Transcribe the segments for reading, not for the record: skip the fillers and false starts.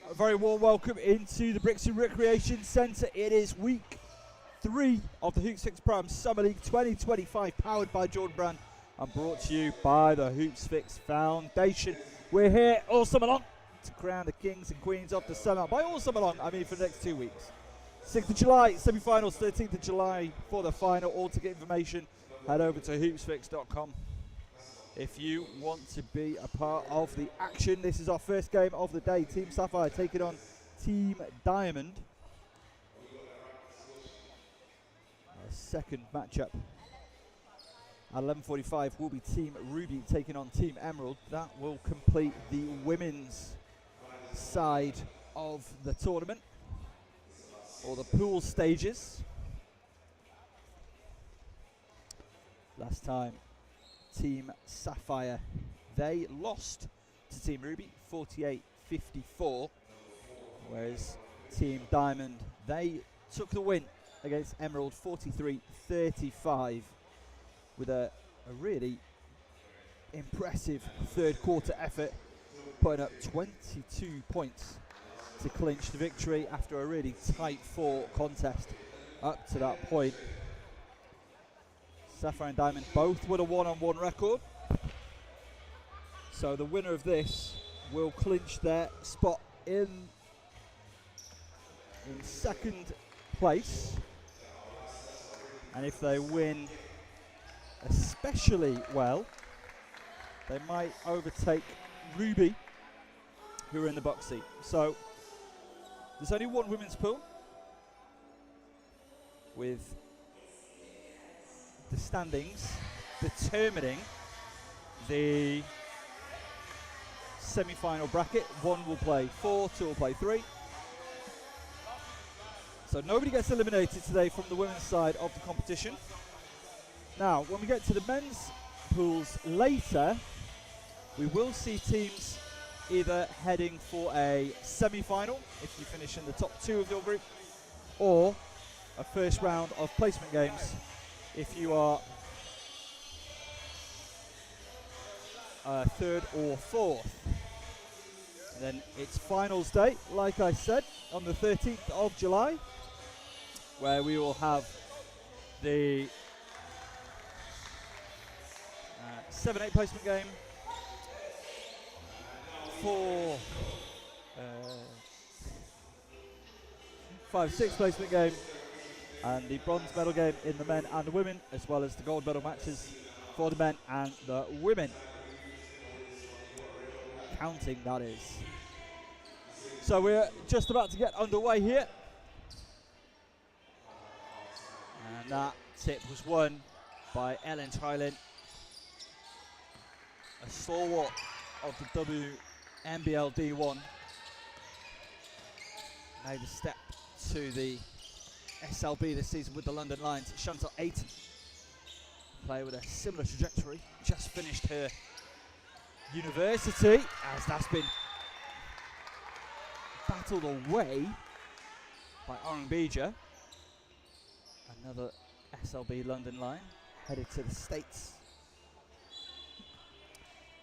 A very warm welcome into the Brixton Recreation Centre. It is week 3 of the Hoopsfix Pro-Am Summer League 2025, powered by Jordan Brand and brought to you by the Hoopsfix Foundation. We're here all summer long to crown the kings and queens of the summer. By all summer long, I mean for the next 2 weeks. 6th of July, semi-finals, 13th of July for the final. All ticket information, head over to hoopsfix.com. If you want to be a part of the action, this is our first game of the day. Team Sapphire taking on Team Diamond. Our second matchup at 11:45 will be Team Ruby taking on Team Emerald. That will complete the women's side of the tournament, or the pool stages. Last time, Team Sapphire, they lost to Team Ruby 48-54, whereas Team Diamond, they took the win against Emerald 43-35 with a really impressive third quarter effort, putting up 22 points to clinch the victory after a really tight fought contest up to that point. Sapphire and Diamond both with a one-on-one record, so the winner of this will clinch their spot in second place, and if they win especially well, they might overtake Ruby, who are in the box seat. So there's only one women's pool, with the standings determining the semi-final bracket. One will play 4, 2 will play 3. So nobody gets eliminated today from the women's side of the competition. Now, when we get to the men's pools later, we will see teams either heading for a semi-final if you finish in the top 2 of your group, or a first round of placement games if you are 3rd or 4th. And then it's finals day, like I said, on the 13th of July, where we will have the 7-8 placement game, 5-6 placement game, and the bronze medal game in the men and the women, as well as the gold medal matches for the men and the women. Counting, that is. So we're just about to get underway here. And that tip was won by Ellen Trilin, a stalwart of the WNBL D1. Made a step to the SLB this season with the London Lions. Shantell Ayton, player with a similar trajectory, just finished her university, as that's been battled away by Orungbeja, another SLB London Lion, headed to the States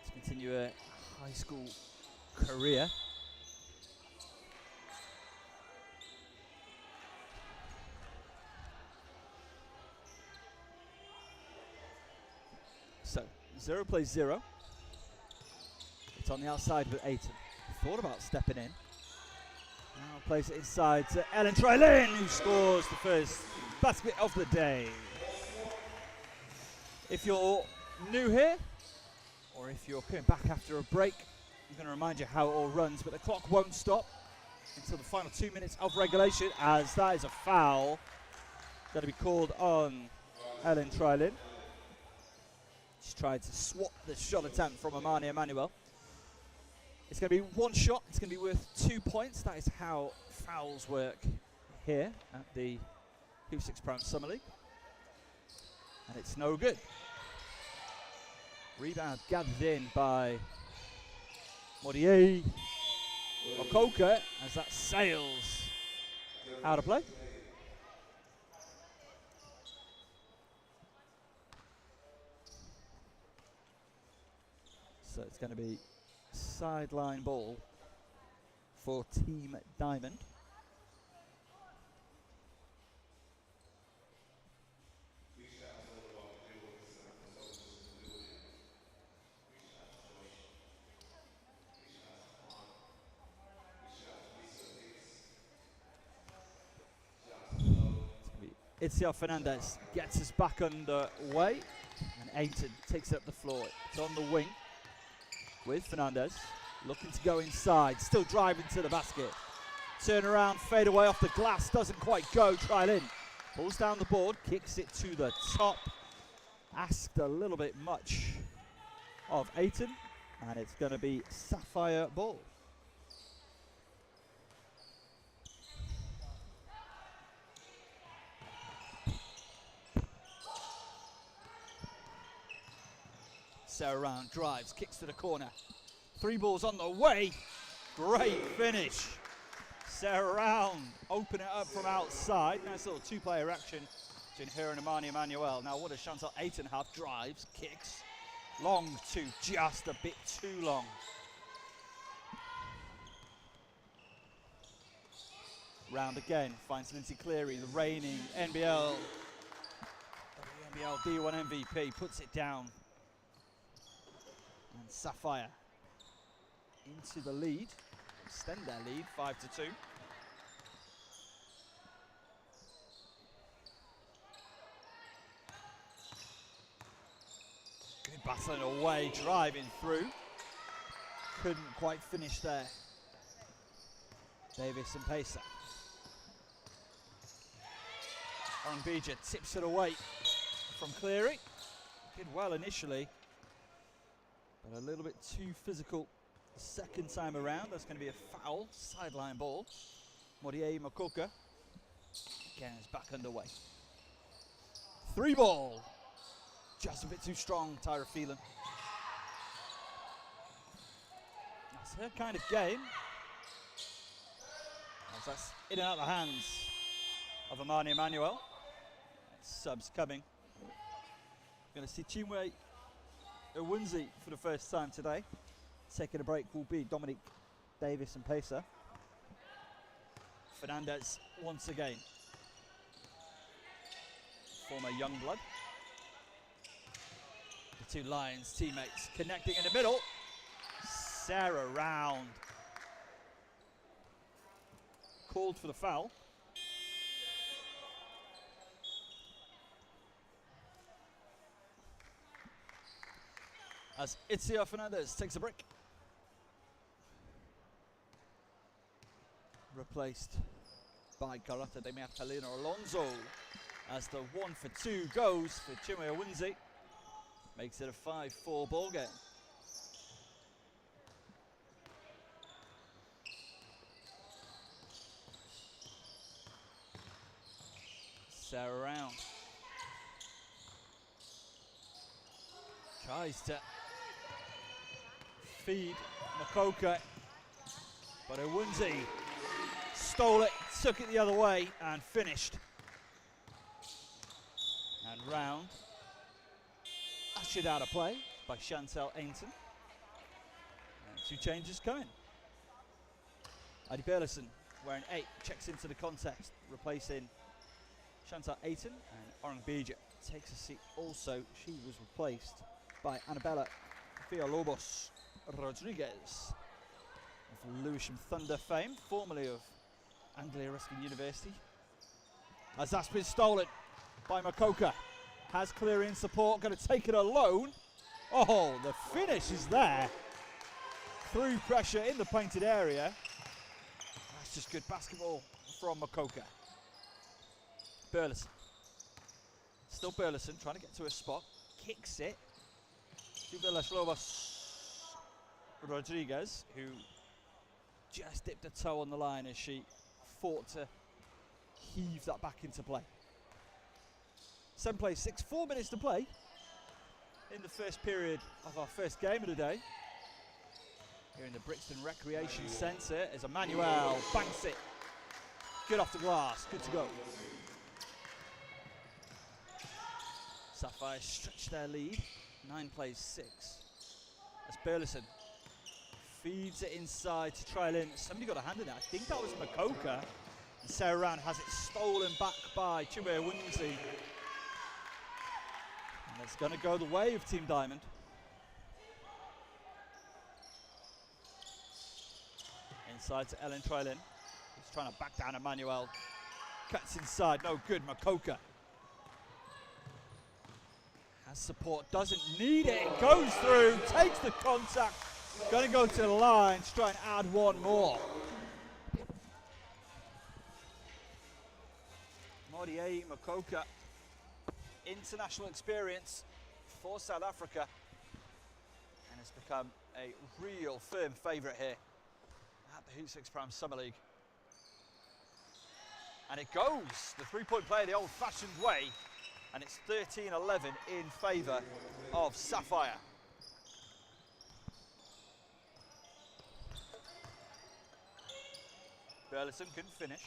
to continue a high school career. So, 0 plays 0. It's on the outside with Ayton. Thought about stepping in. Now plays it inside to Ellen Trilin, who scores the first basket of the day. If you're new here, or if you're coming back after a break, I'm going to remind you how it all runs, but the clock won't stop until the final 2 minutes of regulation, as that is a foul going to be called on Ellen Trilin. She's tried to swap the shot attempt from Amanie Emmanuel. It's going to be one shot. It's going to be worth 2 points. That is how fouls work here at the Hoopsfix Pro-Am Summer League. And it's no good. Rebound gathered in by Modiegi. Mokoka, as that sails out of play. So it's going to be sideline ball for Team Diamond. Itziar Fernandez gets us back underway, and Ayton takes it up the floor. It's on the wing with Fernandez, looking to go inside, still driving to the basket. Turn around, fade away off the glass, doesn't quite go, trial in. Pulls down the board, kicks it to the top. Asked a little bit much of Ayton, and it's going to be Sapphire ball. Sarah Round drives, kicks to the corner. 3 balls on the way. Great finish. Sarah Round open it up from outside. Nice little 2-player action between her and Amanie Emmanuel. Now what does Shantell Ayton have? Drives, kicks. Long to just a bit too long. Round again, finds Lindsey Cleary, the reigning NBL D1 MVP, puts it down. And Sapphire into the lead, extend their lead, 5-2. Good battling away, driving through. Couldn't quite finish there. Davis and Mpesa. Orungbeja tips it away from Cleary. Did well initially, but a little bit too physical the second time around. That's going to be a foul, sideline ball. Modiegi Mokoka again is back underway. 3 ball, just a bit too strong, Tyra Phelan. That's her kind of game. As that's in and out of the hands of Amanie Emmanuel. Subs coming. Going to see Chinwe Iwunze for the first time today. Taking a break will be Dominique, Davis and Mpesa. Fernandez once again. Former Youngblood. The 2 Lions teammates connecting in the middle. Sarah Round. Called for the foul. As Itziar Fernandez takes a break. Replaced by Carlota, they may have Phelan or Alonso. As the 1 for 2 goes for Chinwe Iwunze. Makes it a 5-4 ball game. Sarah Round. Tries to feed Mokoka, but Iwunze stole it, took it the other way and finished. And Round ushered out of play by Shantell Ayton. And 2 changes coming. Addie Burlison, wearing 8, checks into the contest, replacing Shantell Ayton, and Orungbeja takes a seat also. She was replaced by Annabella Villalobos Rodriguez of Lewisham Thunder fame, formerly of Anglia Ruskin University. As that's been stolen by Mokoka. Has Cleary in support, going to take it alone. Oh, the finish is there. Through pressure in the painted area. That's just good basketball from Mokoka. Burlison. Still Burlison, trying to get to a spot. Kicks it to Villalobos Rodriguez, who just dipped a toe on the line as she fought to heave that back into play. 7 plays 6, 4 minutes to play in the first period of our first game of the day. Here in the Brixton Recreation Centre as Emmanuel banks it. Good off the glass, good to go. Sapphire stretch their lead, 9 plays 6. As Burlison feeds it inside to trial in. Somebody got a hand in it. I think that was Mokoka. And Sarah Round has it stolen back by Chinwe Iwunze. And it's going to go the way of Team Diamond. Inside to Ellen Trylin. He's trying to back down Emmanuel. Cuts inside, no good, Mokoka. Has support, doesn't need it, goes through, takes the contact. Gonna go to the line to try and add one more. Modiegi, Mokoka, international experience for South Africa. And has become a real firm favourite here at the Hoopsfix Pro-Am Summer League. And it goes, the three-point play the old-fashioned way, and it's 13-11 in favour of Sapphire. Burlison couldn't finish.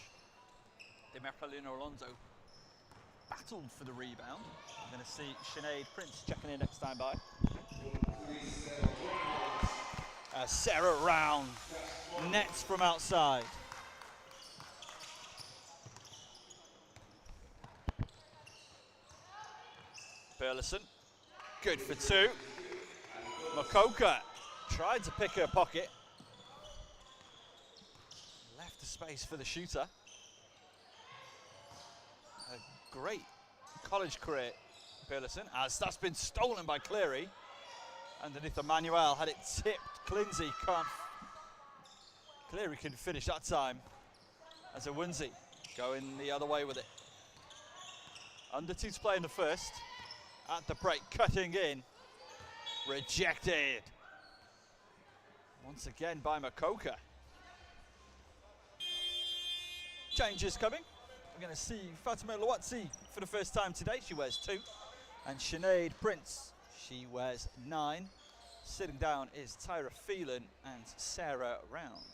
Mergelina Alonso battled for the rebound. I'm going to see Sinead Prince checking in next time by. Sarah Round nets from outside. Burlison, good for two. Mokoka tried to pick her pocket. Left the space for the shooter. A great college career, Burlison, as that's been stolen by Cleary. Underneath Emmanuel, had it tipped. Lindsey can't. Cleary couldn't finish that time. As Iwunze going the other way with it. Under 2 to play in the first. At the break, cutting in. Rejected. Once again by Mokoka. Changes coming. We're going to see Fatumah Lwazi for the first time today. She wears 2. And Sinead Prince, she wears 9. Sitting down is Tyra, Phelan and Sarah Round.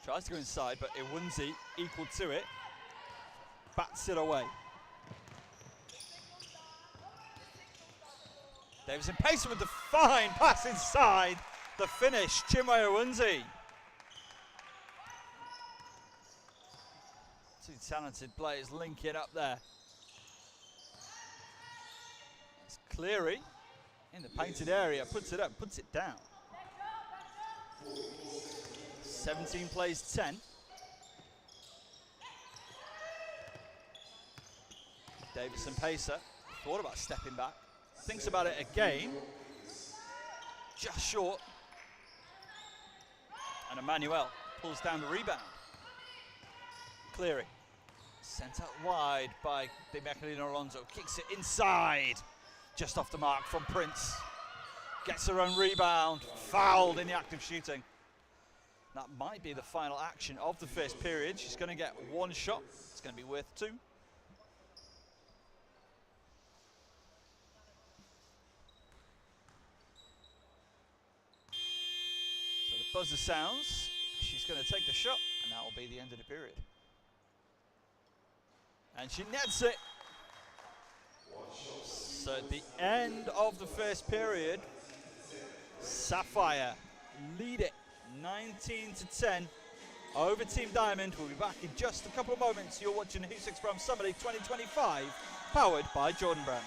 Tries to go inside, but Iwunze equal to it. Bats it away. Davis impatient with the fine pass inside. The finish, Chinwe Iwunze. Two talented players linking up there. It's Cleary in the painted area, puts it up, puts it down. 17 plays 10. Davis and Mpesa thought about stepping back. Thinks about it again. Just short. And Emmanuel pulls down the rebound. Cleary. Sent out wide by Mergelina Alonso. Kicks it inside. Just off the mark from Prince. Gets her own rebound. Fouled in the act of shooting. That might be the final action of the first period. She's going to get 1 shot. It's going to be worth 2. So the buzzer sounds. She's going to take the shot, and that will be the end of the period. And she nets it. So at the end of the first period, Sapphire lead it 19-10 over Team Diamond. We'll be back in just a couple of moments. You're watching the Hoopsfix Pro-Am Summer League 2025, powered by Jordan Brand.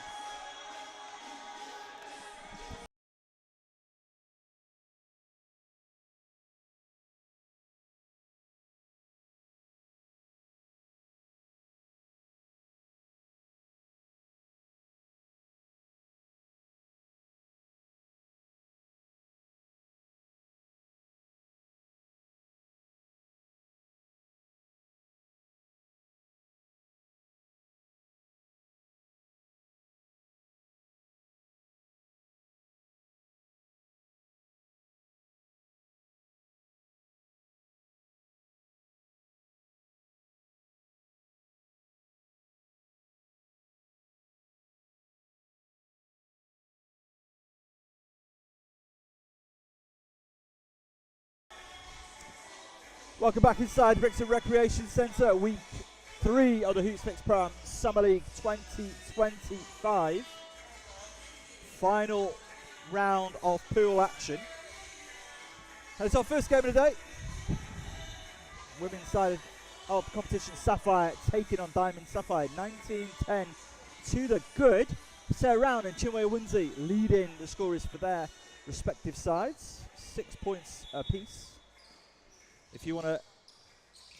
Welcome back inside Brixton Recreation Centre, week 3 of the Hoopsfix Pro-Am Summer League 2025. Final round of pool action. And it's our first game of the day. Women's side of the competition, Sapphire taking on Diamond Sapphire. 19-10 to the good. Sarah Round and Chinwe Iwunze leading the scorers for their respective sides. 6 points apiece. If you want to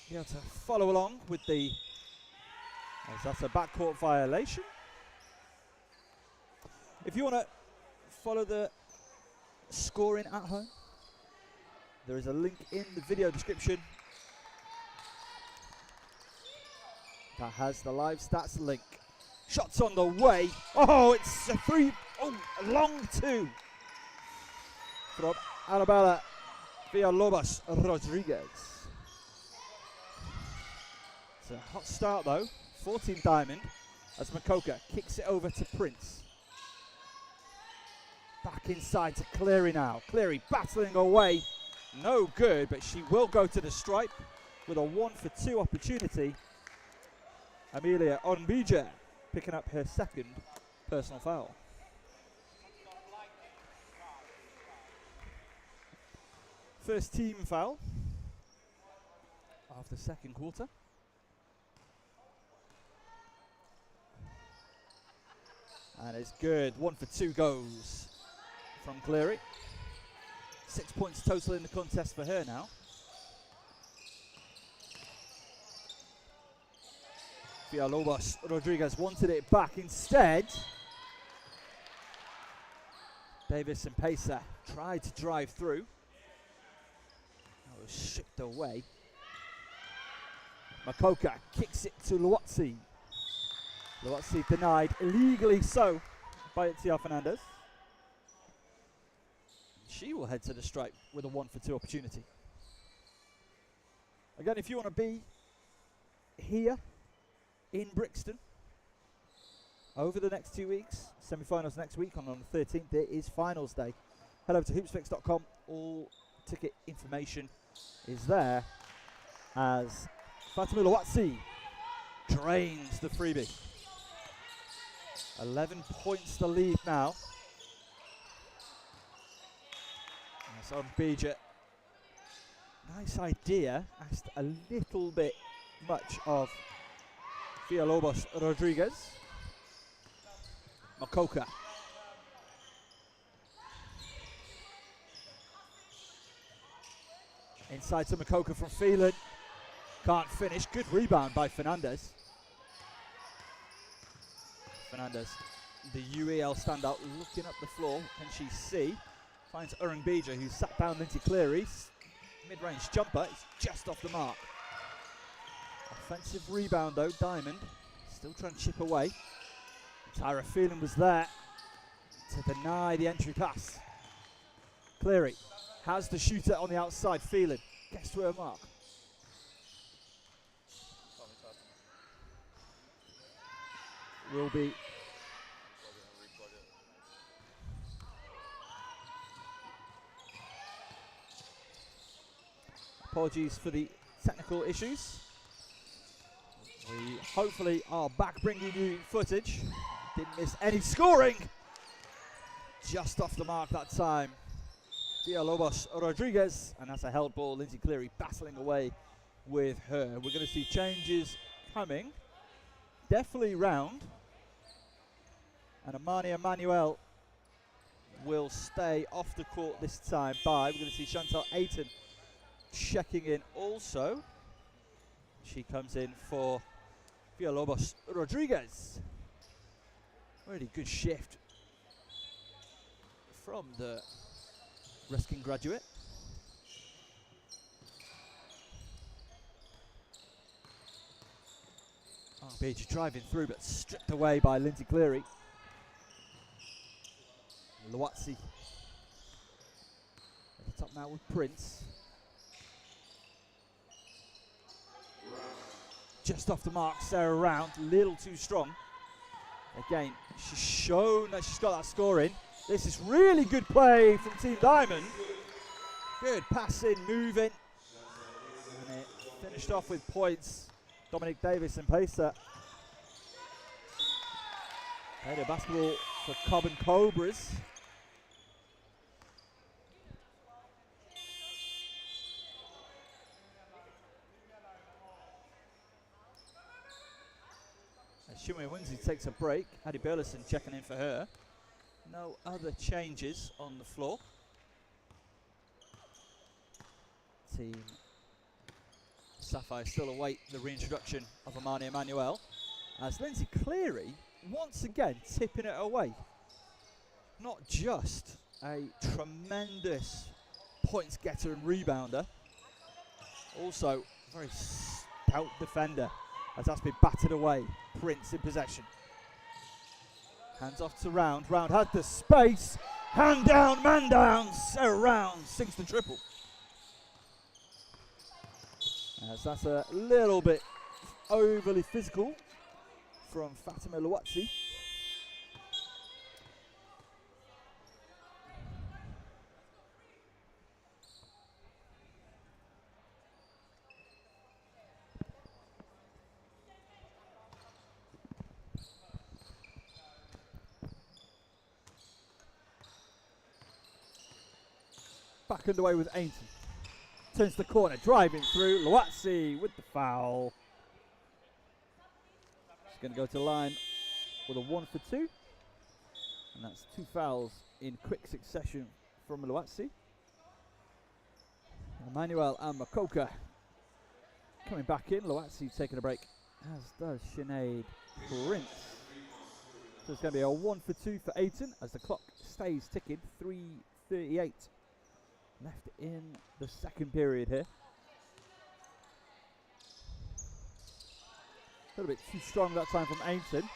be able to follow along with the, as that's a backcourt violation. If you want to follow the scoring at home, there is a link in the video description that has the live stats link. Shots on the way. Oh, it's a three. Oh, a long two from Arabella Villalobos Rodriguez. It's a hot start though. 14 Diamond as Mokoka kicks it over to Prince. Back inside to Cleary now. Cleary battling away. No good, but she will go to the stripe with a 1-for-2 opportunity. Amelia Orungbeja picking up her second personal foul. First team foul of the second quarter. And it's good. 1-for-2 goes from Cleary. 6 points total in the contest for her now. Villalobos Rodriguez wanted it back. Instead, Davis and Mpesa tried to drive through. That was shipped away. Mokoka kicks it to Lwazi. Lwazi denied, illegally so, by Itzia Fernandez. She will head to the stripe with a 1-for-2 opportunity. Again, if you want to be here in Brixton over the next 2 weeks, semi-finals next week on the 13th, there is finals day. Head over to hoopsfix.com. All ticket information is there as Fatumah Lwazi drains the freebie. 11 points to lead now. That's Orungbeja. Nice idea. Asked a little bit much of Villalobos Rodriguez. Mokoka. Inside to Mokoka from Phelan. Can't finish. Good rebound by Fernandez. Fernandez, the UEL standout, looking up the floor. Can she see? Finds Orungbeja, who sat down Lindsey Cleary's mid-range jumper. It's just off the mark. Offensive rebound though, Diamond still trying to chip away. Tyra Phelan was there to deny the entry pass. Cleary has the shooter on the outside. Phelan gets to her mark. Will be apologies for the technical issues. We hopefully are back bringing you footage. Didn't miss any scoring. Just off the mark that time. Villalobos Rodriguez, and that's a held ball. Lindsey Cleary battling away with her. We're going to see changes coming. Definitely round. And Amanie Emmanuel will stay off the court this time by. We're going to see Shantell Ayton checking in also. She comes in for Villalobos Rodriguez. Really good shift from the Ruskin graduate. Orungbeja driving through but stripped away by Lindsey Cleary. Lwazi at the top now with Prince. Just off the mark, Sarah Round, a little too strong. Again, she's shown that she's got that scoring. This is really good play from Team Diamond. Good passing, moving. And finished off with points. Dominique Davis and Mpesa. Played a basketball for Cobb Cobras. Chinwe Iwunze takes a break. Addie Burlison checking in for her. No other changes on the floor. Team Sapphire still await the reintroduction of Amanie Emmanuel, as Lindsey Cleary once again tipping it away. Not just a tremendous points getter and rebounder, also very stout defender, as that's been battered away. Prince in possession. Hands off to Round. Round had the space. Hand down, man down. Sarah Round sinks the triple. As that's a little bit overly physical from Fatumah Lwazi. Back underway with Ayton. Turns the corner, driving through. Lwazi with the foul. He's going to go to the line with a 1 for 2. And that's 2 fouls in quick succession from Lwazi. Emmanuel and Mokoka coming back in. Lwazi taking a break, as does Sinead Prince. So it's going to be a 1 for 2 for Ayton as the clock stays ticking. 3:38 left in the second period here. A little bit too strong that time from Ayton.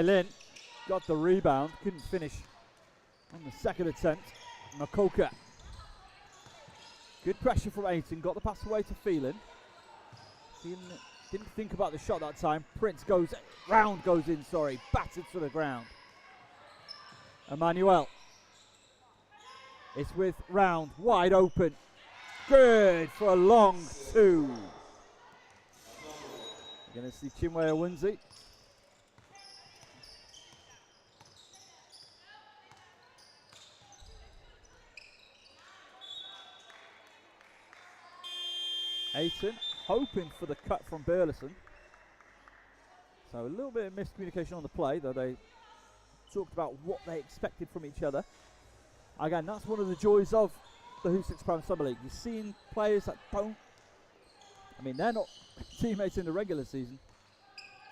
Lynn got the rebound, couldn't finish on the second attempt. Mokoka. Good pressure from Ayton, got the pass away to Phelan. Didn't think about the shot that time. Prince goes, Round goes in, battered to the ground. Emmanuel. It's with Round, wide open. Good for a long 2. We're going to see Chinwe Iwunze. Ayton hoping for the cut from Burlison. So a little bit of miscommunication on the play, though they talked about what they expected from each other. Again, that's one of the joys of the Hoopsfix Pro-Am Summer League. You've seen players that don't, they're not teammates in the regular season.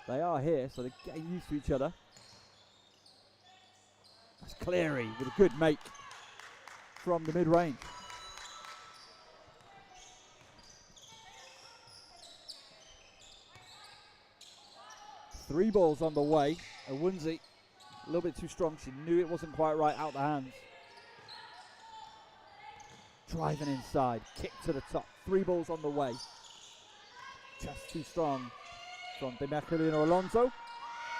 They are here, so they're getting used to each other. That's Cleary with a good make from the mid-range. Three balls on the way. Iwunze, a little bit too strong. She knew it wasn't quite right out the hands. Driving inside, kick to the top. 3 balls on the way. Just too strong from Mergelina Alonso.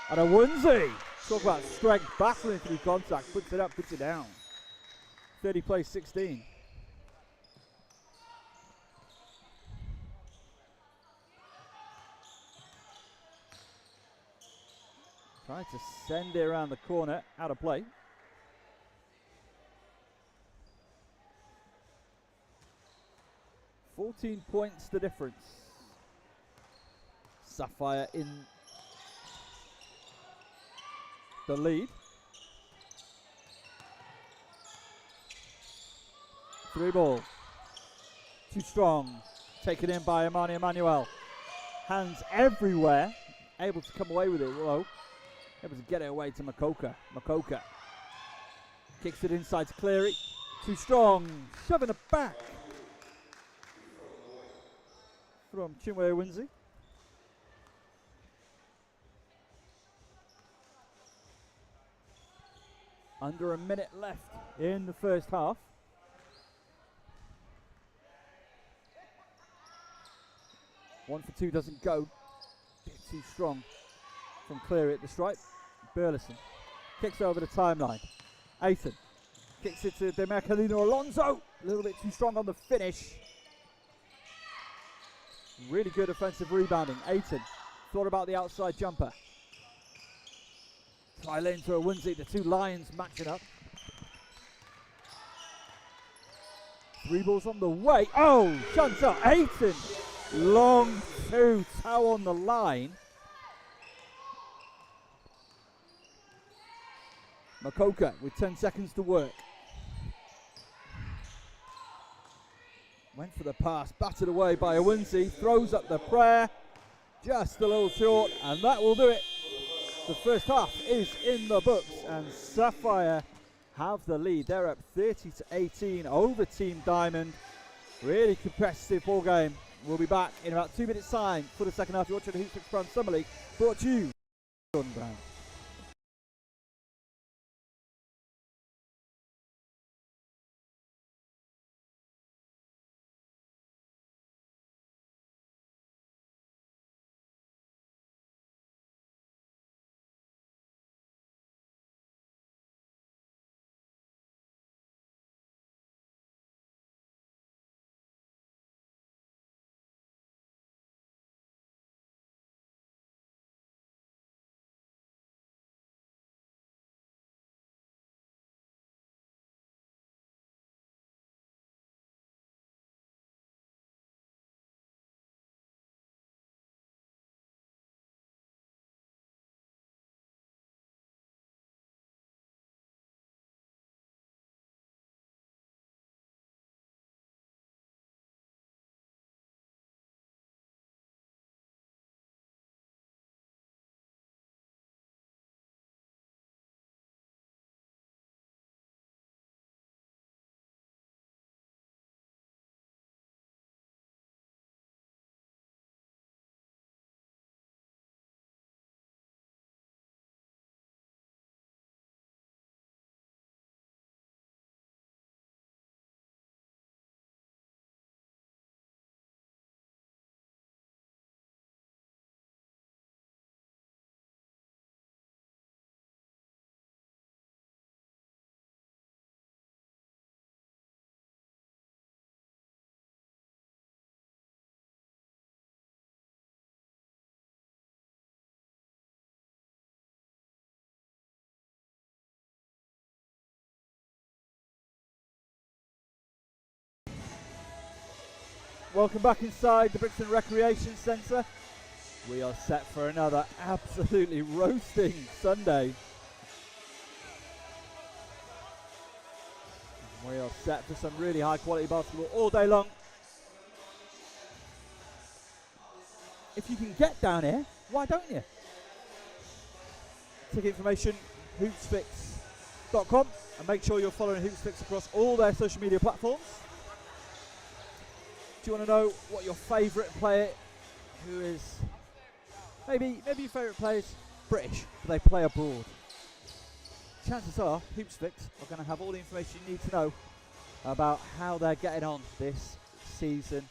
And Iwunze, talk about strength, battling through contact. Puts it up, puts it down. 30 plays 16. Trying to send it around the corner, out of play. $14 points the difference. Sapphire in the lead. 3 ball. Too strong. Taken in by Amanie Emmanuel. Hands everywhere. Able to come away with it low. Able to get it away to Mokoka. Mokoka kicks it inside to Cleary. Too strong. Shoving it back from Chinwe Iwunze. Under a minute left in the first half. One for 2 doesn't go. Bit too strong from Cleary at the stripe. Burlison kicks over the timeline. Ayton kicks it to Mergelina Alonso. A little bit too strong on the finish. Really good offensive rebounding. Ayton thought about the outside jumper. Try lane to Iwunze, the two Lions matching up. 3 balls on the way. Oh, Shantell, Ayton. Long two, toe on the line. Mokoka with 10 seconds to work. Went for the pass, battered away by Iwunze, throws up the prayer. Just a little short, and that will do it. The first half is in the books, and Sapphire have the lead. They're up 30-18 over Team Diamond. Really competitive ball game. We'll be back in about 2 minutes' time for the second half. You're watching the Hoopsfix Pro-Am Summer League, brought to you by Jordan Brown. Welcome back inside the Brixton Recreation Centre. We are set for another absolutely roasting Sunday. We are set for some really high quality basketball all day long. If you can get down here, why don't you? Ticket information, hoopsfix.com, and make sure you're following Hoopsfix across all their social media platforms. Do you want to know what your favourite player, who is, maybe your favourite player is British, but they play abroad? Chances are Hoopsfix are going to have all the information you need to know about how they're getting on this season.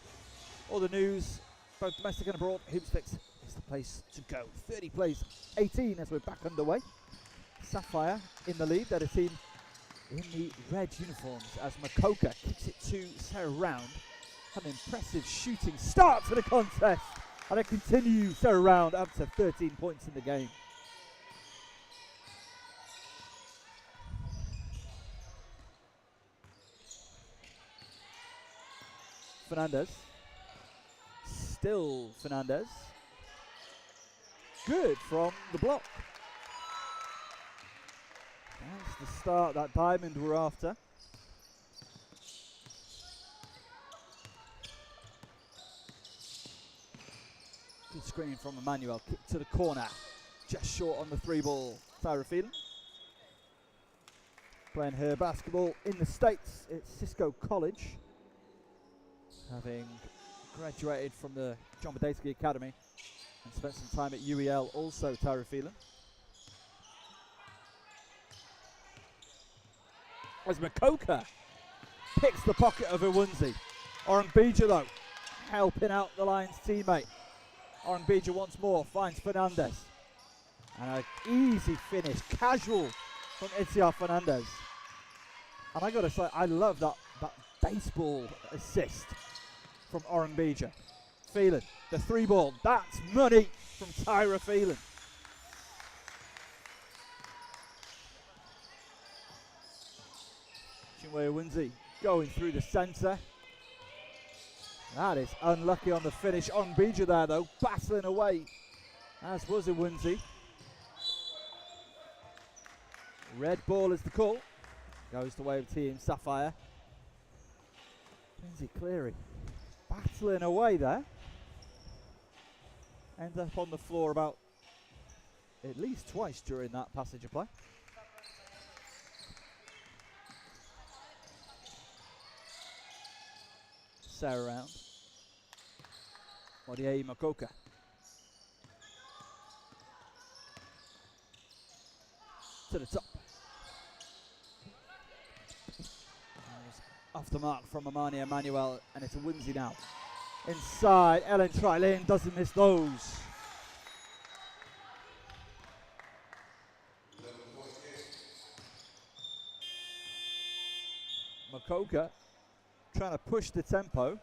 All the news, both domestic and abroad, Hoopsfix is the place to go. 30 plays 18 as we're back underway. Sapphire in the lead, they're the team in the red uniforms as Mokoka kicks it to Sarah Round. An impressive shooting start to the contest, and it continues. Sarah Round up to 13 points in the game. Fernandez, still Fernandez. Good from the block. That's the start that Diamond were after. Good screen from Emmanuel, kick to the corner, just short on the 3 ball. Tyra Phelan, playing her basketball in the States at Cisco College, having graduated from the John Modiegi Academy and spent some time at UEL, also Tyra Phelan. As Mokoka picks the pocket of Iwunze. Orungbeja though, helping out the Lions teammate. Orungbeja once more finds Fernandez. And an easy finish, casual from Itziar Fernandez. And I gotta say, I love that baseball assist from Orungbeja. Phelan, the 3 ball. That's money from Tyra Phelan. Chinwe Iwunze going through the centre. That is unlucky on the finish. Orungbeja there though, battling away, as was Iwunze. Red ball is the call. Goes the way of Team Sapphire. Lindsey Cleary battling away there. Ends up on the floor about at least twice during that passage of play. Sarah round. Modiegi Mokoka. To the top. Off the mark from Amanie, Emmanuel, and it's Iwunze now. Inside, Ellen Trilane doesn't miss those. Mokoka trying to push the tempo.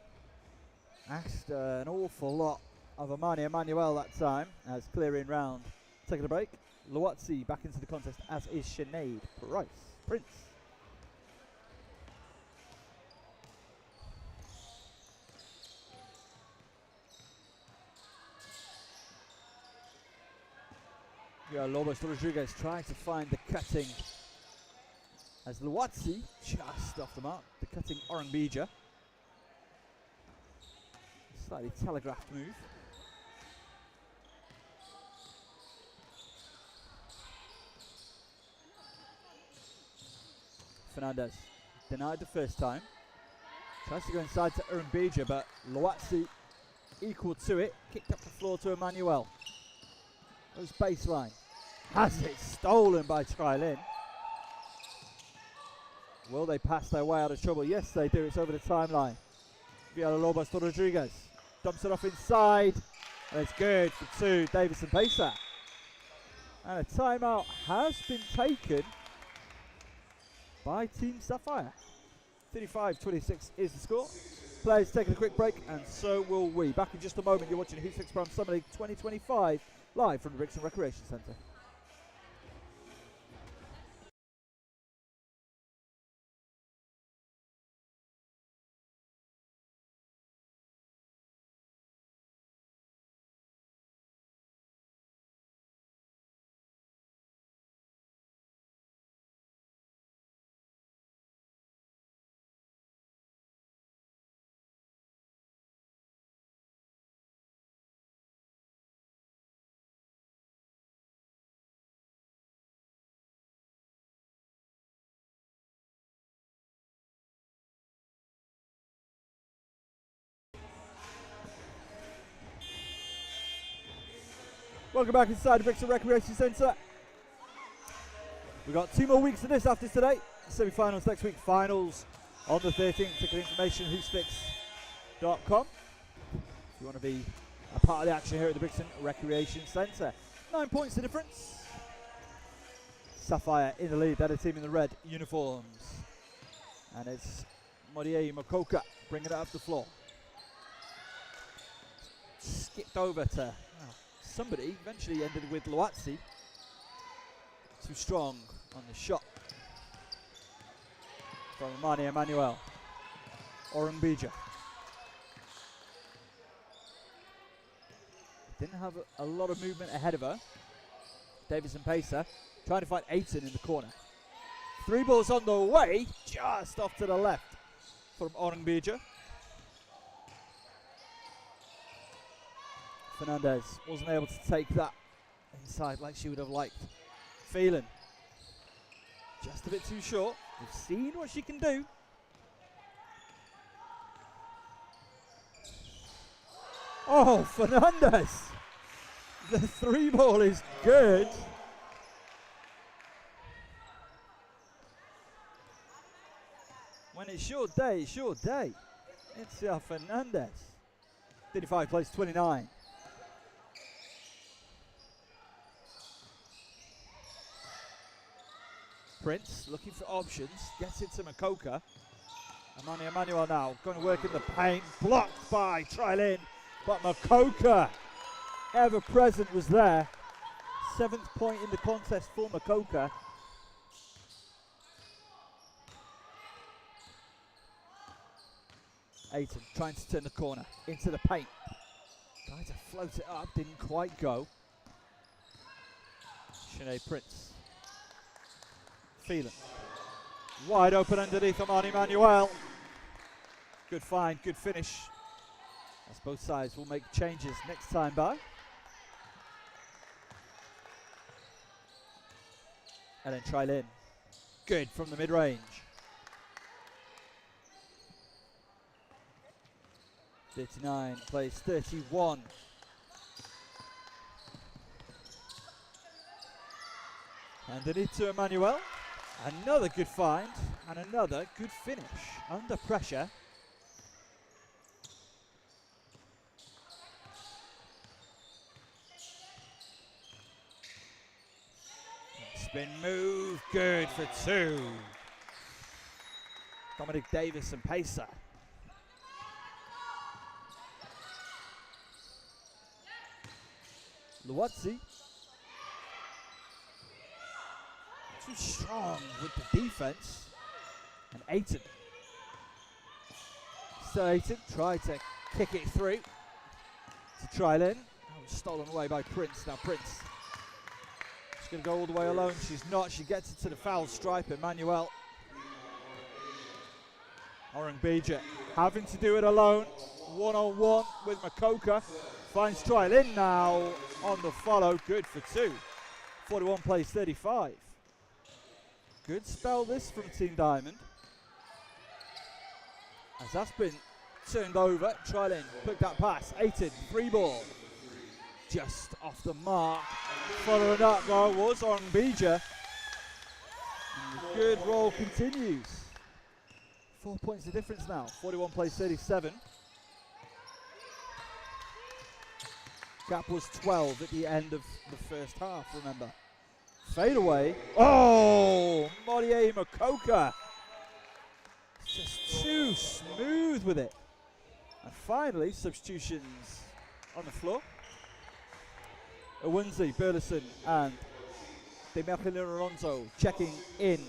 Asked an awful lot of Amanie, Emmanuel that time, as Cleary in round. Taking a break. Lwazi back into the contest, as is Sinead Prince. Lobos Rodriguez trying to find the cutting, as Lwazi just off the mark. The cutting Orungbeja. Slightly telegraphed move. Fernandez denied the first time. Tries to go inside to Orungbeja, but Lwazi equal to it. Kicked up the floor to Emmanuel. Goes baseline. Has it stolen by Trilane. Will they pass their way out of trouble? Yes, they do. It's over the timeline. Villalobos to Rodriguez. Dumps it off inside. And it's good for 2. Mpesa. And a timeout has been taken by Team Sapphire. 35-26 is the score. Players taking a quick break, and so will we. Back in just a moment. You're watching Hoopsfix Pro-Am Summer League 2025 live from the Burlison Recreation Centre. Welcome back inside the Burlison Recreation Centre. We've got 2 more weeks of this after today. Semi-finals next week, finals on the 13th. Ticket information, hoopsfix.com. If you want to be a part of the action here at the Burlison Recreation Centre. 9 points the difference. Sapphire in the lead, they're the team in the red uniforms. And it's Modiegi Mokoka bringing it up the floor. Skipped over to somebody, eventually ended with Lwazi. Too strong on the shot from Amanie Emmanuel. Orungbeja. Didn't have a lot of movement ahead of her. Mpesa trying to find Ayton in the corner. 3 balls on the way, just off to the left from Orungbeja. Fernandez wasn't able to take that inside like she would have liked. Phelan, just a bit too short. We've seen what she can do. Oh, Fernandez! The 3 ball is good. When it's your day, it's your day. It's Fernandez. 35 plays 29. Prince looking for options, gets it to Mokoka. Amanie Emmanuel now going to work in the paint, blocked by Trilane. but Mokoka, ever present, was there. 7th point in the contest for Mokoka. Ayton trying to turn the corner into the paint. Tried to float it up, didn't quite go. Sinead Prince. Phelan. Wide open underneath Amanie Emmanuel. Good find, good finish. As both sides will make changes next time by. And then Trilin. Good from the mid-range. 39 plays 31. Underneath to Emmanuel. Another good find and another good finish. Under pressure. Spin move, good for 2. Dominique Davis and Mpesa. Lwazi. Too strong with the defense. And Ayton. So Ayton tried to kick it through to Trilin. That was stolen away by Prince. Now Prince. She's going to go all the way alone. She's not. She gets it to the foul stripe. Emmanuel. Orungbeja having to do it alone. 1-on-1 with Mokoka. Finds Trilin now on the follow. Good for 2. 41 plays 35. Good spell this from Team Diamond. As that's been turned over. Trilin put that pass. Ayton, 3 ball. Just off the mark. Following up though was Orungbeja. The good roll continues. 4 points the difference now. 41 plays 37. Gap was 12 at the end of the first half, remember. Fade away. Oh, Modiegi Mokoka. Just too smooth with it. And finally, substitutions on the floor. Iwunze, Burlison, and Mergelina Alonso checking in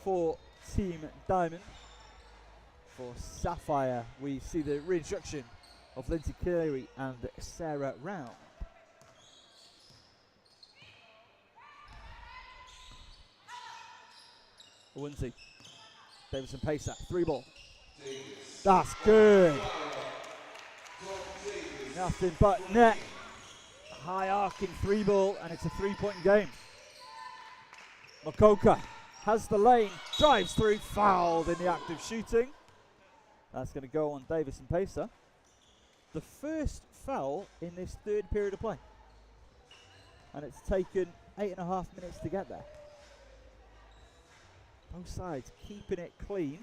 for Team Diamond. For Sapphire, we see the reintroduction of Lindsey, Cleary, and Sarah Round. Iwunze, Davis and Mpesa, 3 ball. That's good. Nothing but net. High arcing 3 ball, and it's a 3-point game. Mokoka has the lane, drives through, fouled in the act of shooting. That's going to go on Davis and Mpesa. The first foul in this 3rd period of play. And it's taken 8.5 minutes to get there. Both sides keeping it clean.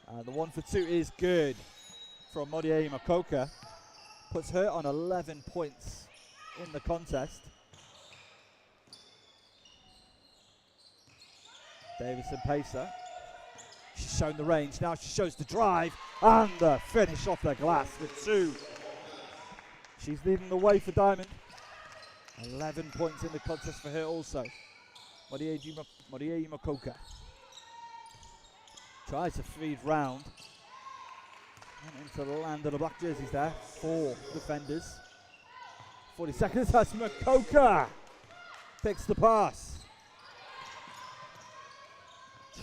And the 1 for 2 is good from Modiegi Mokoka. Puts her on 11 points in the contest. Davis and Mpesa. She's shown the range. Now she shows the drive and the finish off the glass with 2. She's leading the way for Diamond. 11 points in the contest for her also. Modiegi Mokoka. Tries to feed round. And into the land of the black jerseys there. 4 defenders. 40 seconds. That's Mokoka. Picks the pass.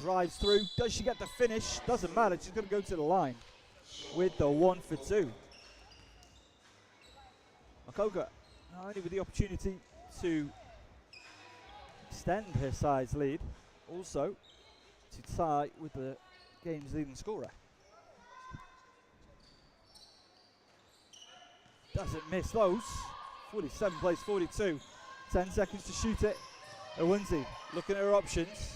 Drives through. Does she get the finish? Doesn't matter. She's going to go to the line with the 1 for 2. Mokoka not only with the opportunity to extend her side's lead, also to tie with the game's leading scorer. Doesn't miss those. 47 plays 42. 10 seconds to shoot it. Iwunze looking at her options.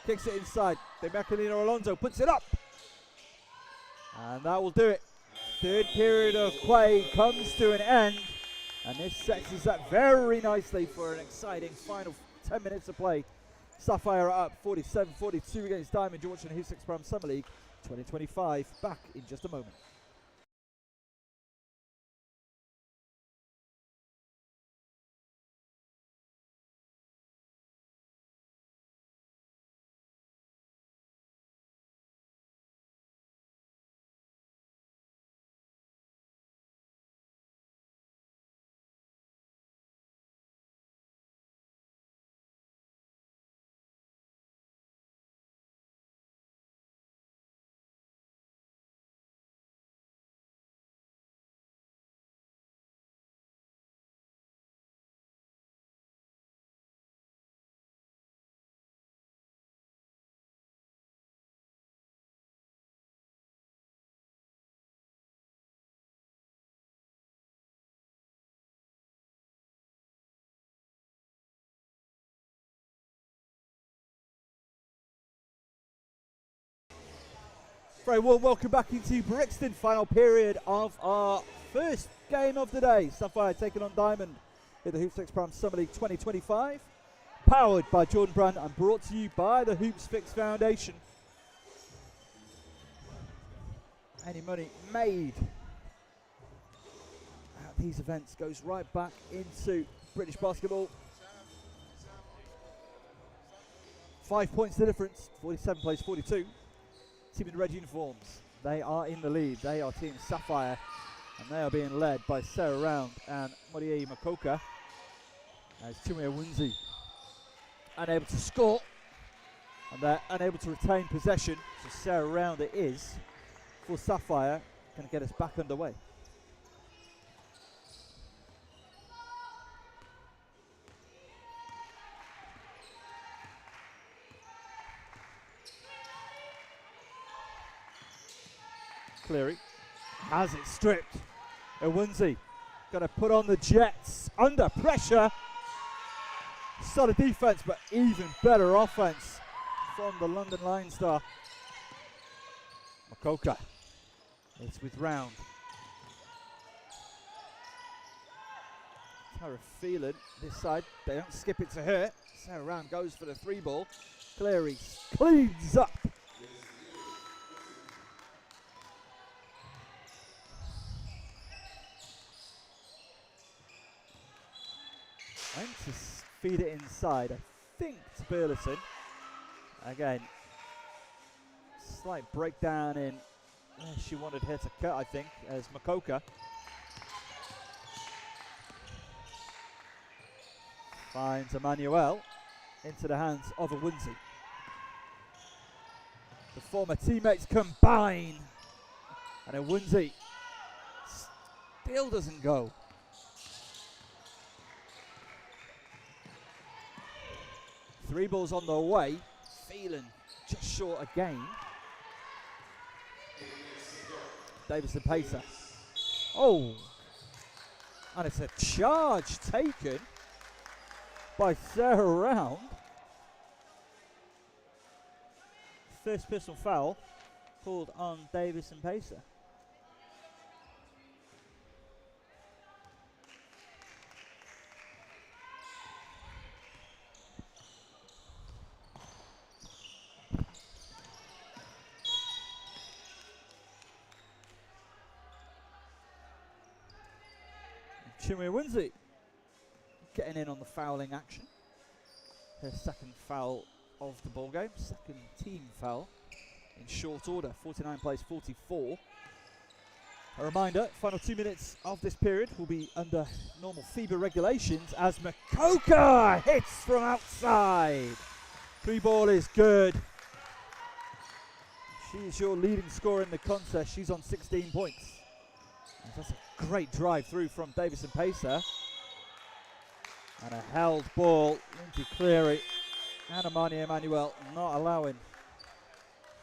Kicks it inside. Mergelina Alonso puts it up. And that will do it. 3rd period of play comes to an end. And this sets us up very nicely for an exciting final 10 minutes of play. Sapphire are up 47-42 against Diamond. You're watching the Hoopsfix Pro-Am Summer League 2025. Back in just a moment. Very warm welcome back into Brixton, final period of our first game of the day. Sapphire taking on Diamond in the Hoopsfix Pro-Am Summer League 2025. Powered by Jordan Brand and brought to you by the Hoopsfix Foundation. Any money made at these events goes right back into British basketball. 5 points the difference, 47 plays 42. Team in red uniforms, they are in the lead. They are Team Sapphire, and they are being led by Sarah Round and Modiegi Mokoka. As Chinwe Iwunze unable to score, and they're unable to retain possession. So Sarah Round it is for Sapphire, going to get us back underway. Cleary has it stripped. Iwunze going to put on the Jets under pressure. Solid defense, but even better offense from the London Line star. Mokoka. It's with Round. Tyra Phelan this side. They don't skip it to her. Sarah Round goes for the 3 ball. Cleary cleans up. Went to feed it inside, I think, to Burlison. Again, slight breakdown in where she wanted her to cut, I think, as Mokoka finds Emmanuel into the hands of Iwunze. The former teammates combine, and Iwunze still doesn't go. 3 balls on the way. Phelan just short again. Mpesa. Oh! And it's a charge taken by Sarah Round. First personal foul called on Mpesa. Chinwe Iwunze getting in on the fouling action. Her second foul of the ball game, second team foul in short order. 49 plays 44. A reminder, final 2 minutes of this period will be under normal FIBA regulations as Mokoka hits from outside. 3 ball is good. She's your leading scorer in the contest. She's on 16 points. And that's a great drive through from Mpesa. And a held ball into Cleary. And Amanie Emmanuel not allowing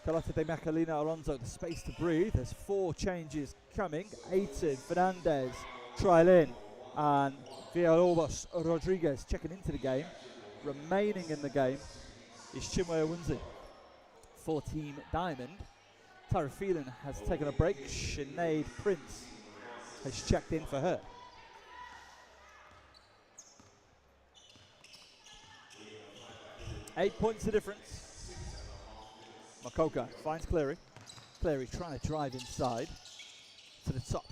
Carlota de Mergelina Alonso the space to breathe. There's 4 changes coming. Ayton, Fernandez, Trilin, and Villalobos Rodriguez checking into the game. Remaining in the game is Chinwe Iwunze for Team Diamond. Tyra Phelan has taken a break. Sinead Prince has checked in for her. 8 points the difference. Mokoka finds Cleary. Cleary trying to drive inside to the top.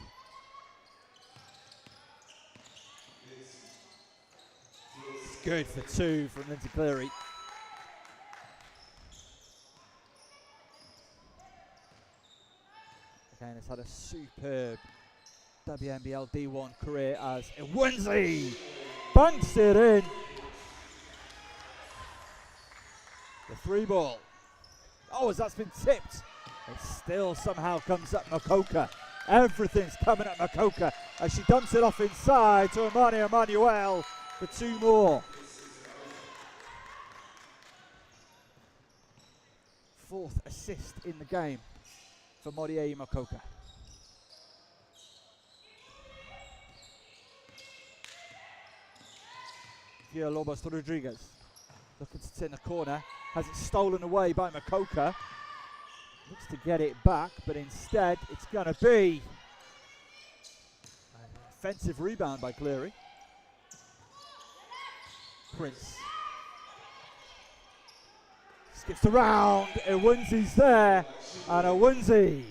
It's good for 2 from Lindsey Cleary. Again, has had a superb WNBL D1 career as Iwunze banks it in. The 3 ball. Oh, as that's been tipped, it still somehow comes up Mokoka. Everything's coming at Mokoka as she dumps it off inside to Amanie Emmanuel for 2 more. 4th assist in the game for Modiegi Mokoka. Here, Lobos to Rodriguez. Looking to turn the corner. Has it stolen away by Mokoka. Looks to get it back, but instead it's going to be an offensive rebound by Cleary. Prince. Skips around. Iwunze's there. And Iwunze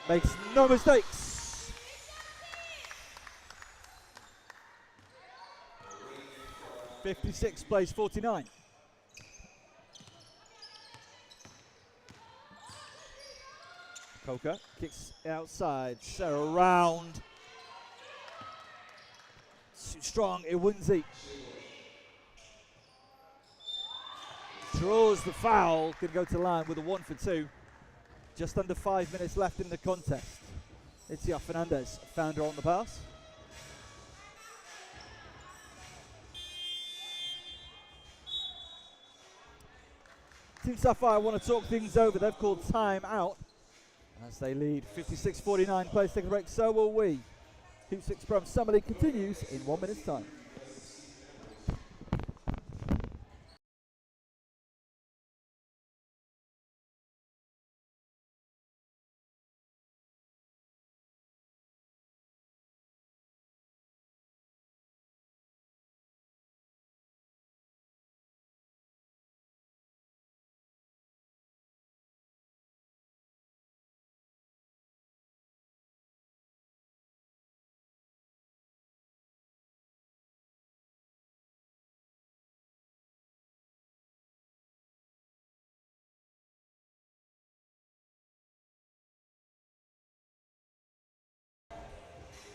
makes no mistakes. 56 plays 49. Mokoka kicks outside. Sarah around. Strong Iwunze. Draws the foul. Could go to line with a 1 for 2. Just under 5 minutes left in the contest. Itzia Fernandez found her on the pass. Team Sapphire want to talk things over. They've called time out as they lead 56-49. Players take a break, so will we. Hoopsfix Pro-Am Summer League continues in 1 minute's time.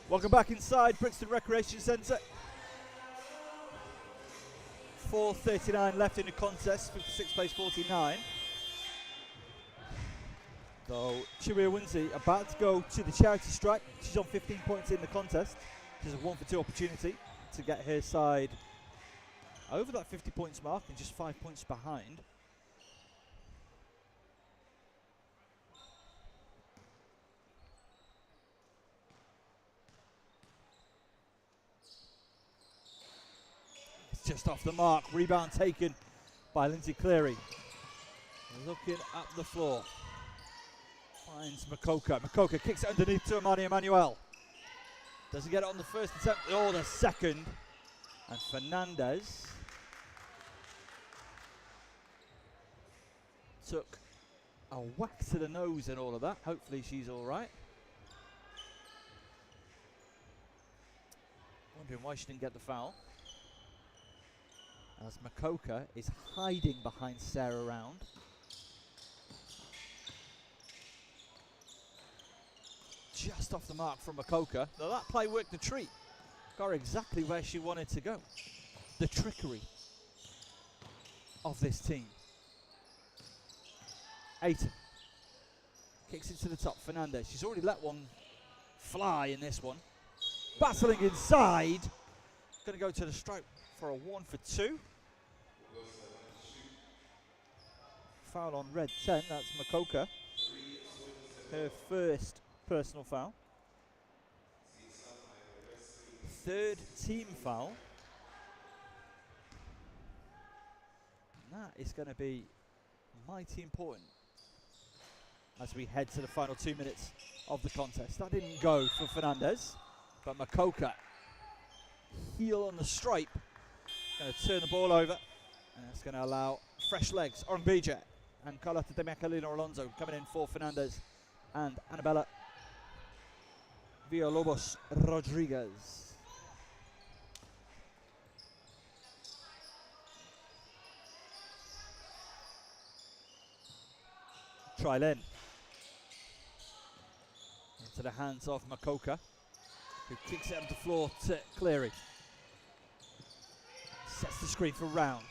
Welcome back inside Brixton Recreation Centre. 4:39 left in the contest, 56 plays 49. So Chinwe Iwunze about to go to the charity strike. She's on 15 points in the contest. She's a 1 for 2 opportunity to get her side over that 50 points mark and just 5 points behind. Just off the mark, rebound taken by Lindsey Cleary. Looking up the floor, finds Mokoka. Mokoka kicks it underneath to Amanie Emmanuel. Doesn't get it on the first attempt, or the second. And Fernandez took a whack to the nose and all of that. Hopefully she's all right. Wondering why she didn't get the foul. As Mokoka is hiding behind Sarah Round. Just off the mark from Mokoka. Now that play worked a treat. Got her exactly where she wanted to go. The trickery of this team. Ayton kicks it to the top. Fernandez. She's already let one fly in this one. Battling inside. Going to go to the stripe for a 1 for 2. Foul on red 10, that's Mokoka. Her first personal foul. 3rd team foul. And that is going to be mighty important as we head to the final 2 minutes of the contest. That didn't go for Fernandez, but Mokoka, heel on the stripe, going to turn the ball over And it's going to allow fresh legs. Orungbeja and Carlota de Mergelina Alonso coming in for Fernandez and Annabella Villalobos Rodriguez. Trilin into the hands of Mokoka, who kicks it up the floor to Cleary. Sets the screen for Round.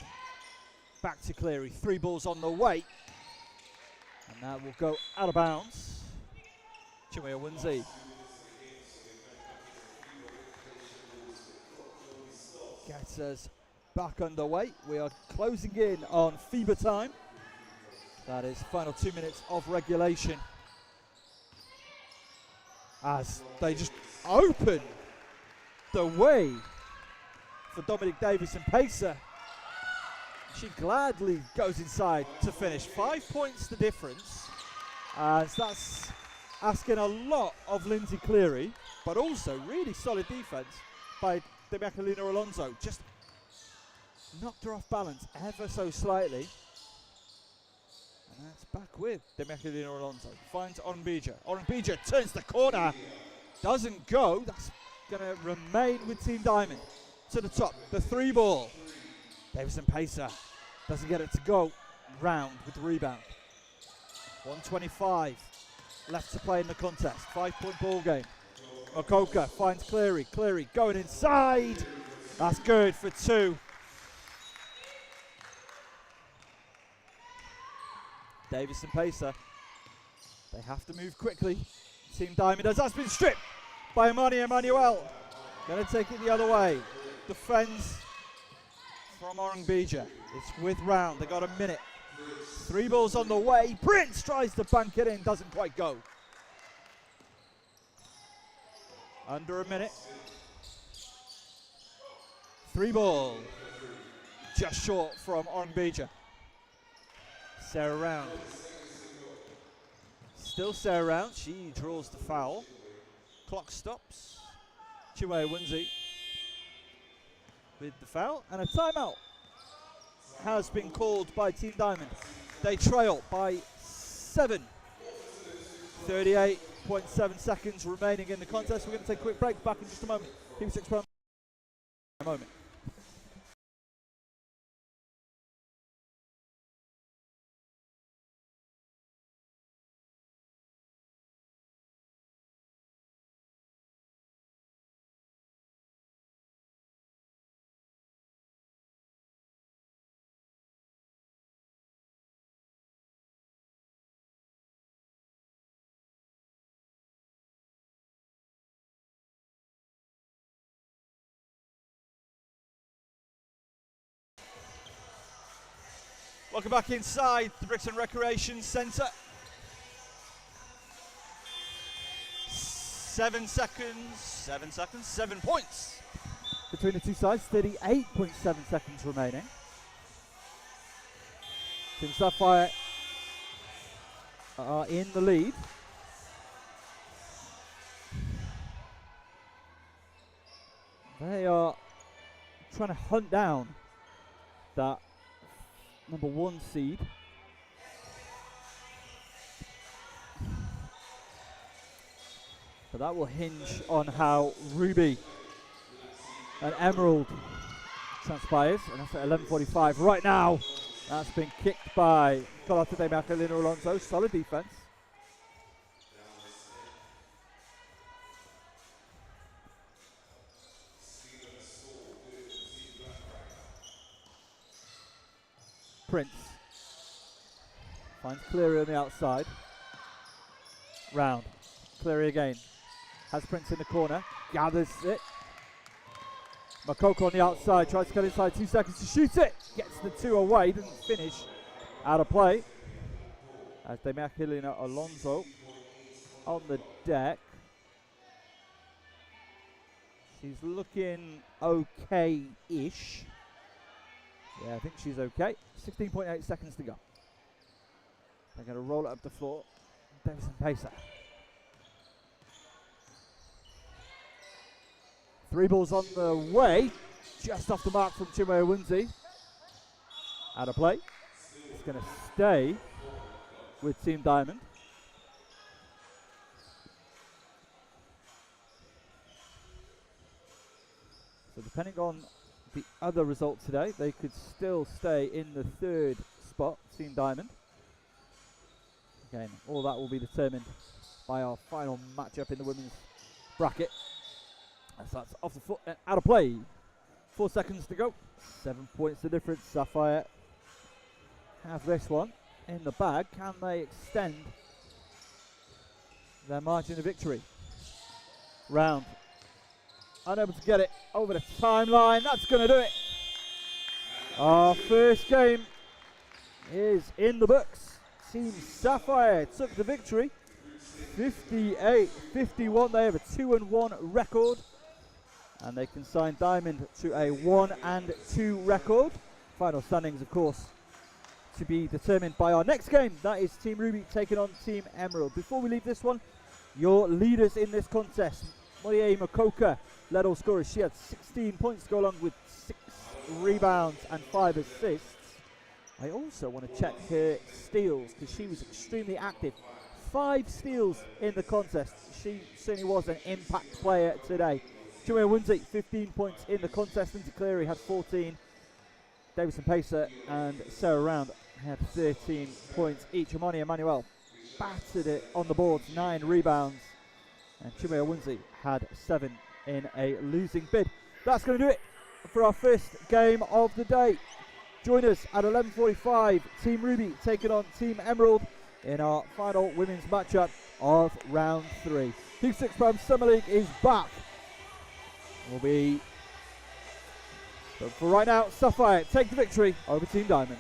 Back to Cleary. 3 balls on the way. And that will go out of bounds. Chinwe Iwunze. Gets us back underway. We are closing in on FIBA time. That is final 2 minutes of regulation. As they just open the way for Dominique Davis and Mpesa. She gladly goes inside to finish. 5 points the difference. As that's asking a lot of Lindsey Cleary, but also really solid defense by Mergelina Alonso. Just knocked her off balance ever so slightly. And that's back with Mergelina Alonso. Finds Orungbeja. Orungbeja turns the corner. Doesn't go. That's going to remain with Team Diamond. To the top. The 3 ball. Davis and Mpesa doesn't get it to go. Round with the rebound. 1:25 left to play in the contest. 5-point ball game. Mokoka finds Cleary. Cleary going inside. That's good for 2. Davis and Mpesa. They have to move quickly. Team Diamond has been stripped by Amanie Emmanuel. Going to take it the other way. Defends from Orungbeja. It's with Round. They got a minute. 3 balls on the way. Prince tries to bank it in. Doesn't quite go. Under a minute. 3 ball. Just short from Orungbeja. Sarah Round. Still Sarah Round. She draws the foul. Clock stops. Chinwe Iwunze with the foul. And a timeout has been called by Team Diamond. They trail by 7. 38.7 seconds remaining in the contest. We're going to take a quick break. Back in just a moment. Hoopsfix Pro-Am. A moment. Welcome back inside the Brixton Recreation Centre. 7 seconds, 7 points between the two sides. 38.7 seconds remaining. Team Sapphire are in the lead. They are trying to hunt down that number 1 seed. But that will hinge on how Ruby and Emerald transpires, and that's at 11:45 right now. That's been kicked by Carlota de Mergelina Alonso. Solid defense. Prince finds Cleary on the outside. Round. Cleary again. Has Prince in the corner. Gathers it. Mokoka on the outside. Tries to get inside. 2 seconds to shoot it. Gets the 2 away. Doesn't finish. Out of play. As de Mergelina Alonso on the deck. She's looking okay-ish. Yeah, I think she's okay. 16.8 seconds to go. They're going to roll it up the floor. Davis and Mpesa. 3 balls on the way. Just off the mark from Chinwe Iwunze. Out of play. It's going to stay with Team Diamond. So depending on the other result today, they could still stay in the third spot, Team Diamond. Again, all that will be determined by our final matchup in the women's bracket. So that's off the foot and out of play. 4 seconds to go. 7 points the difference. Sapphire have this one in the bag. Can they extend their margin of victory? Round. Unable to get it over the timeline. That's going to do it. Our first game is in the books. Team Sapphire took the victory. 58-51. They have a 2-1 record. And they can sign Diamond to a 1-2 record. Final standings, of course, to be determined by our next game. That is Team Ruby taking on Team Emerald. Before we leave this one, your leaders in this contest. Modiegi Mokoka led all scorers. She had 16 points to go along with 6 rebounds and 5 assists. I also want to check her steals because she was extremely active. 5 steals in the contest. She certainly was an impact player today. Chinwe Iwunze, 15 points in the contest. Lindsey Cleary had 14. Mpesa and Sarah Round had 13 points each. Amanie and Emmanuel battered it on the boards, 9 rebounds. And Chinwe Iwunze had 7 in a losing bid. That's going to do it for our first game of the day. Join us at 11:45. Team Ruby taking on Team Emerald in our final women's matchup of round 3. Hoopsfix Women Summer League is back. But for right now, Sapphire take the victory over Team Diamond.